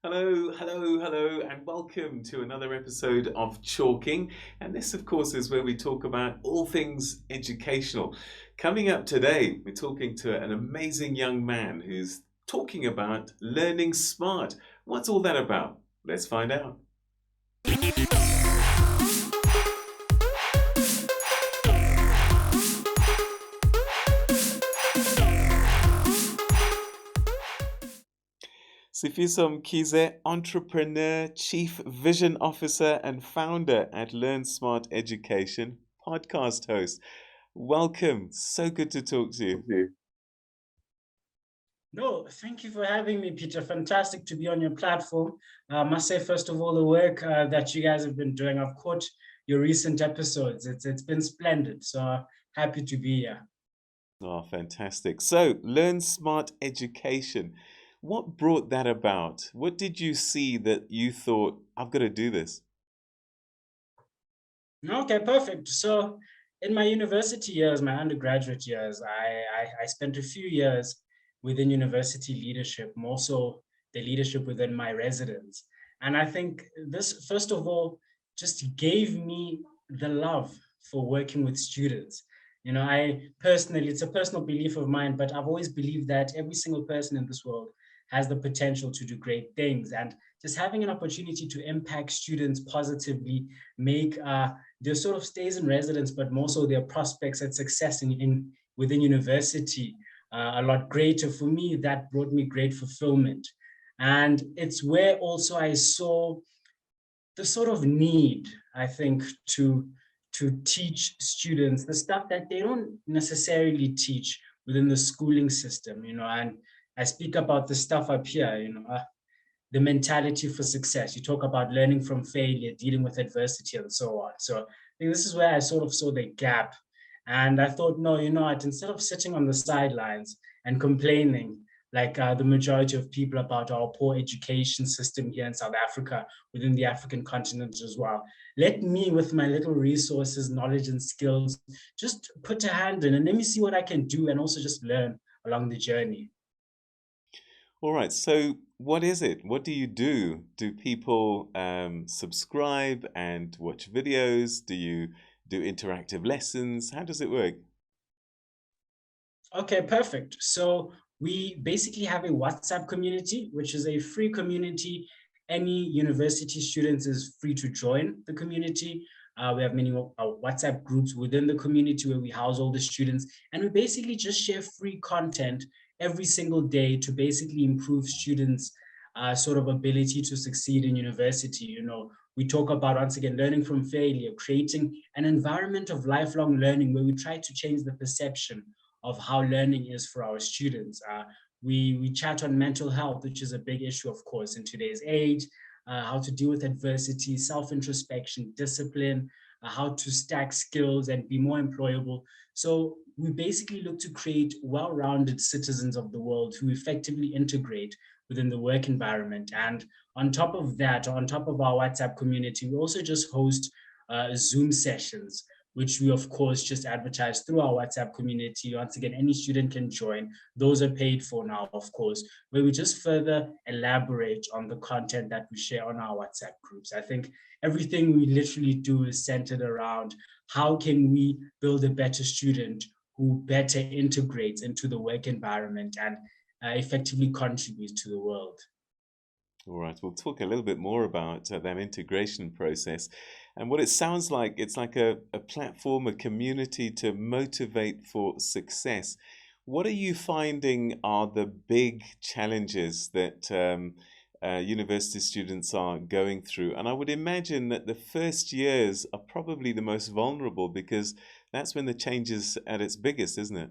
Hello, hello, hello, and welcome to another episode of Chalking. And this, of course, is where we talk about all things educational. Coming up today, we're talking to an amazing young man who's talking about learning smart. What's all that about? Let's find out. Sifiso Mkize, entrepreneur, chief vision officer, and founder at Learn Smart Education, podcast host. Welcome. So good to talk to you. No, thank you for having me, Peter. Fantastic to be on your platform. I must say, first of all, the work that you guys have been doing. I've caught your recent episodes. It's been splendid. So happy to be here. Oh, fantastic. So, Learn Smart Education. What brought that about? What did you see that you thought, I've got to do this? Okay, perfect. So in my university years, my undergraduate years, I spent a few years within university leadership, more so the leadership within my residence. And I think this, first of all, just gave me the love for working with students. I personally, it's a personal belief of mine, but I've always believed that every single person in this world has the potential to do great things. And just having an opportunity to impact students positively, make their sort of stays in residence, but more so their prospects at success in within university a lot greater. For me, that brought me great fulfillment. And it's where also I saw the sort of need, I think, to teach students the stuff that they don't necessarily teach within the schooling system, and I speak about the stuff up here, the mentality for success. You talk about learning from failure, dealing with adversity, and so on. So I think this is where I sort of saw the gap. And I thought, no, what, instead of sitting on the sidelines and complaining like the majority of people about our poor education system here in South Africa, within the African continent as well, let me, with my little resources, knowledge, and skills, just put a hand in and let me see what I can do and also just learn along the journey. All right. So, what is it? What do you do? Do people subscribe and watch videos? Do you do interactive lessons? How does it work? Okay, perfect. So we basically have a WhatsApp community, which is a free community. Any university students is free to join the community. We have many WhatsApp groups within the community where we house all the students, and we basically just share free content every single day to basically improve students' sort of ability to succeed in university. We talk about, once again, learning from failure, creating an environment of lifelong learning where we try to change the perception of how learning is for our students. We chat on mental health, which is a big issue, of course, in today's age, how to deal with adversity, self-introspection, discipline, how to stack skills and be more employable. So we basically look to create well-rounded citizens of the world who effectively integrate within the work environment. And on top of that, on top of our WhatsApp community, we also just host Zoom sessions, which we of course just advertise through our WhatsApp community. Once again, any student can join. Those are paid for now, of course, where we just further elaborate on the content that we share on our WhatsApp groups. I think everything we literally do is centered around how can we build a better student who better integrates into the work environment and effectively contributes to the world. All right, we'll talk a little bit more about that integration process. And what it sounds like, it's like a platform, a community to motivate for success. What are you finding are the big challenges that university students are going through? And I would imagine that the first years are probably the most vulnerable because that's when the change is at its biggest, isn't it?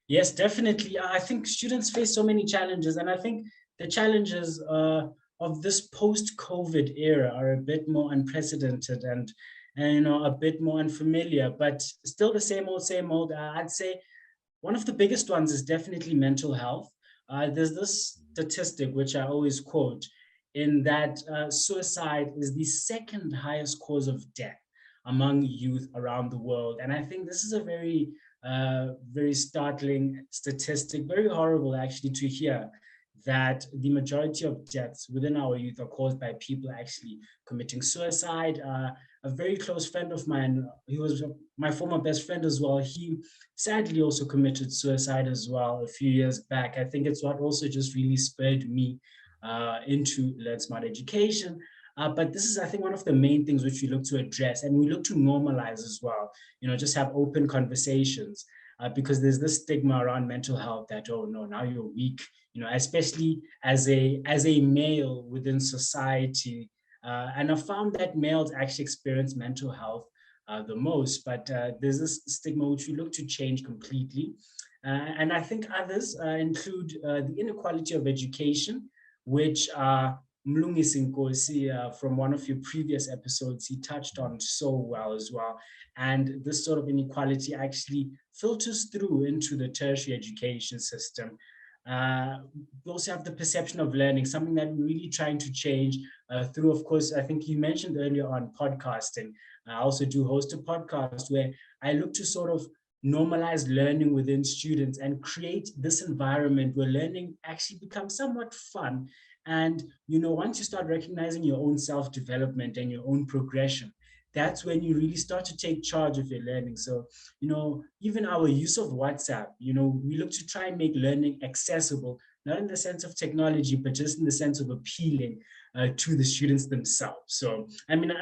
Yes, definitely. I think students face so many challenges, and I think the challenges of this post-COVID era are a bit more unprecedented and a bit more unfamiliar, but still the same old, same old. I'd say one of the biggest ones is definitely mental health. There's this statistic which I always quote, in that suicide is the second highest cause of death among youth around the world, and I think this is a very startling statistic, very horrible actually to hear, that the majority of deaths within our youth are caused by people actually committing suicide. A very close friend of mine, he was my former best friend as well. He sadly also committed suicide as well a few years back. I think it's what also just really spurred me into Learn Smart Education. But this is, I think, one of the main things which we look to address and we look to normalize as well. Just have open conversations because there's this stigma around mental health that, oh no, now you're weak, especially as a male within society. And I found that males actually experience mental health the most, but there's this stigma which we look to change completely. And I think others include the inequality of education, which Mlungisi Nkosi from one of your previous episodes, he touched on so well as well. And this sort of inequality actually filters through into the tertiary education system. We also have the perception of learning, something that we're really trying to change through, of course, I think you mentioned earlier on podcasting. I also do host a podcast where I look to sort of normalize learning within students and create this environment where learning actually becomes somewhat fun. And, once you start recognizing your own self-development and your own progression, that's when you really start to take charge of your learning. So, even our use of WhatsApp, we look to try and make learning accessible, not in the sense of technology, but just in the sense of appealing to the students themselves. So, I mean,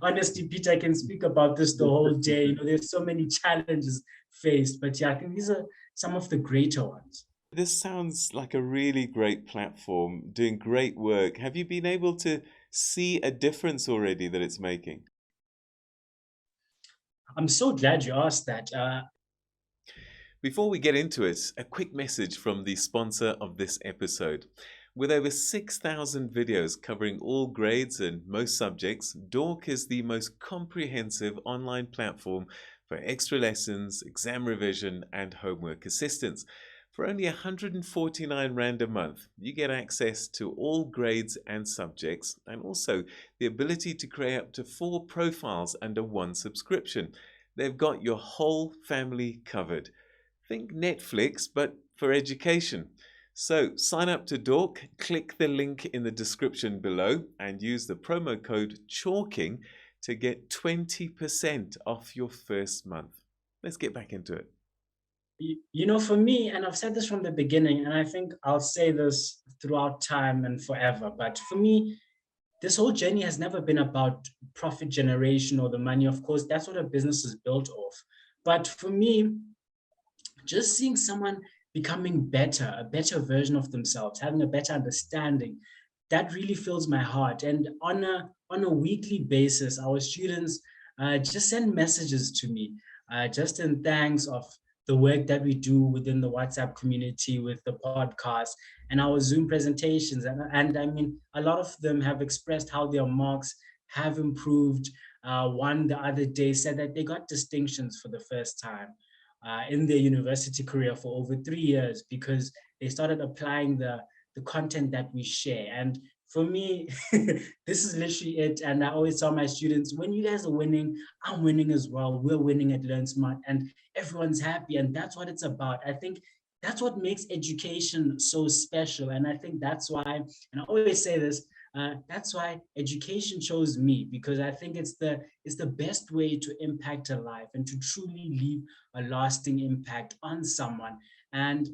honestly, Peter, I can speak about this the whole day. There's so many challenges faced, but yeah, I think these are some of the greater ones. This sounds like a really great platform, doing great work. Have you been able to see a difference already that it's making? I'm so glad you asked that. Before we get into it, a quick message from the sponsor of this episode. With over 6,000 videos covering all grades and most subjects, Dork is the most comprehensive online platform for extra lessons, exam revision, and homework assistance. For only 149 Rand a month, you get access to all grades and subjects, and also the ability to create up to 4 profiles under one subscription. They've got your whole family covered. Think Netflix, but for education. So sign up to Dork, click the link in the description below, and use the promo code CHALKING to get 20% off your first month. Let's get back into it. For me, and I've said this from the beginning, and I think I'll say this throughout time and forever, but for me, this whole journey has never been about profit generation or the money. Of course, that's what a business is built off. But for me, just seeing someone becoming better, a better version of themselves, having a better understanding, that really fills my heart. And on a weekly basis, our students just send messages to me, just in thanks of the work that we do within the WhatsApp community with the podcast and our Zoom presentations. And I mean, a lot of them have expressed how their marks have improved. One the other day said that they got distinctions for the first time in their university career for over 3 years because they started applying the content that we share. And for me, this is literally it. And I always tell my students, when you guys are winning, I'm winning as well. We're winning at Learn Smart and everyone's happy. And that's what it's about. I think that's what makes education so special. And I think that's why, and I always say this, that's why education chose me, because I think it's the best way to impact a life and to truly leave a lasting impact on someone. And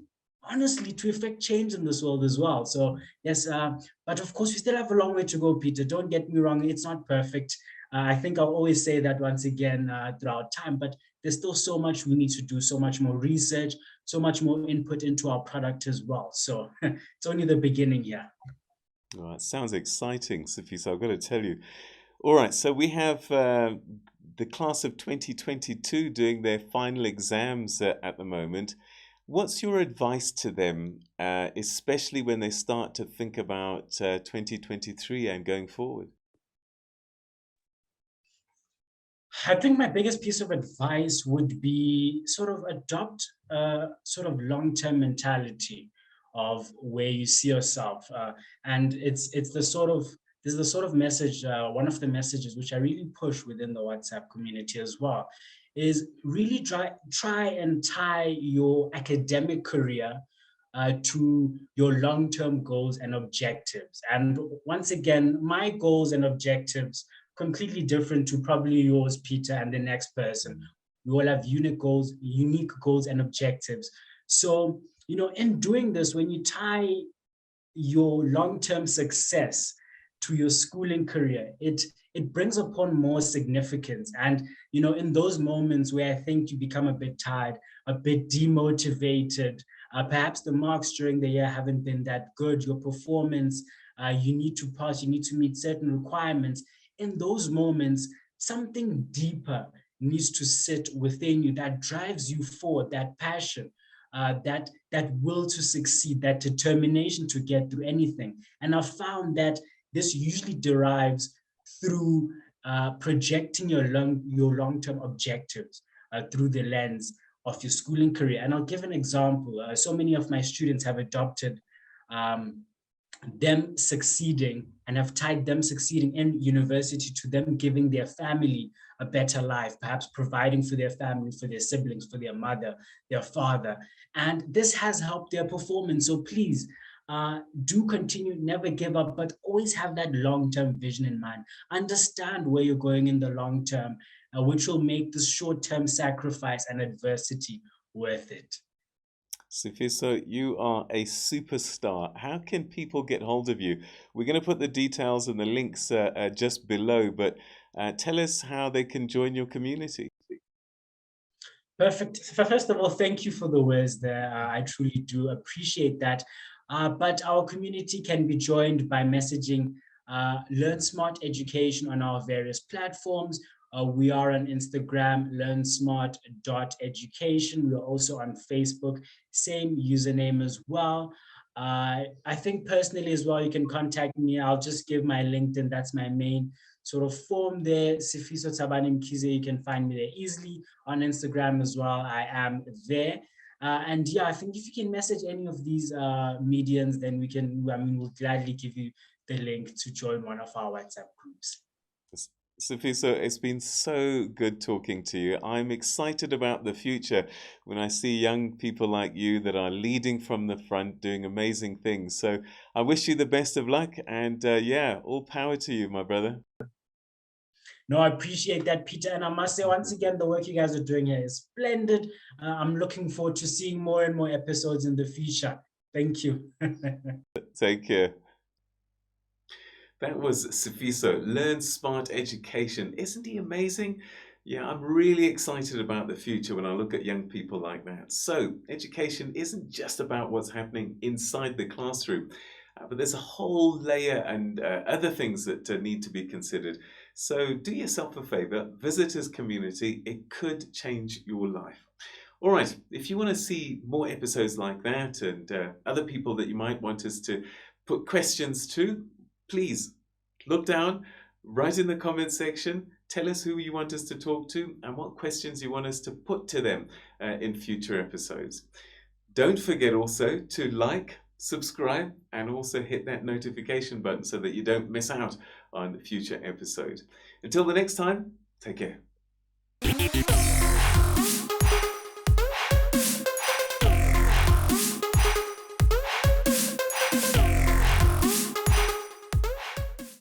honestly, to effect change in this world as well. So yes, but of course we still have a long way to go, Peter. Don't get me wrong, it's not perfect. I think I'll always say that once again throughout time, but there's still so much we need to do, so much more research, so much more input into our product as well. So it's only the beginning here. Oh, that sounds exciting, Sophie. So I've got to tell you. All right, so we have the class of 2022 doing their final exams at the moment. What's your advice to them, especially when they start to think about 2023 and going forward? I think my biggest piece of advice would be sort of adopt a sort of long-term mentality of where you see yourself. And it's the sort of this is the sort of message, one of the messages which I really push within the WhatsApp community as well, is really try and tie your academic career to your long-term goals and objectives. And once again, my goals and objectives completely different to probably yours, Peter, and the next person. We all have unique goals and objectives. So, in doing this, when you tie your long-term success to your schooling career, it brings upon more significance. And in those moments where I think you become a bit tired, a bit demotivated, perhaps the marks during the year haven't been that good, your performance, you need to pass, you need to meet certain requirements. In those moments, something deeper needs to sit within you that drives you forward, that passion, that will to succeed, that determination to get through anything. And I've found that this usually derives through projecting your long-term objectives through the lens of your schooling career. And I'll give an example. So many of my students have adopted them succeeding and have tied them succeeding in university to them giving their family a better life, perhaps providing for their family, for their siblings, for their mother, their father. And this has helped their performance. So please do continue, never give up, but always have that long-term vision in mind. Understand where you're going in the long term, which will make this short-term sacrifice and adversity worth it. Sifiso, you are a superstar. How can people get hold of you? We're going to put the details and the links just below, but tell us how they can join your community. Perfect. First of all, thank you for the words there. I truly do appreciate that. But our community can be joined by messaging Learn Smart Education on our various platforms. We are on Instagram, learnsmart.education. We're also on Facebook, same username as well. I think personally as well, you can contact me. I'll just give my LinkedIn. That's my main sort of form there. Sifiso Thabani Mkhize. You can find me there easily. On Instagram as well, I am there. And yeah, I think if you can message any of these mediums, then we'll gladly give you the link to join one of our WhatsApp groups. Sifiso, it's been so good talking to you. I'm excited about the future when I see young people like you that are leading from the front, doing amazing things. So I wish you the best of luck, and yeah, all power to you, my brother. No, I appreciate that, Peter. And I must say, once again, the work you guys are doing here is splendid. I'm looking forward to seeing more and more episodes in the future. Thank you. Take care. That was Sifiso, Learn Smart Education. Isn't he amazing? Yeah, I'm really excited about the future when I look at young people like that. So, education isn't just about what's happening inside the classroom, but there's a whole layer and other things that need to be considered. So, do yourself a favor, visit his community. It could change your life. All right, if you want to see more episodes like that and other people that you might want us to put questions to, please look down, write in the comment section, tell us who you want us to talk to and what questions you want us to put to them in future episodes. Don't forget also to like, subscribe, and also hit that notification button so that you don't miss out on future episodes. Until the next time, take care.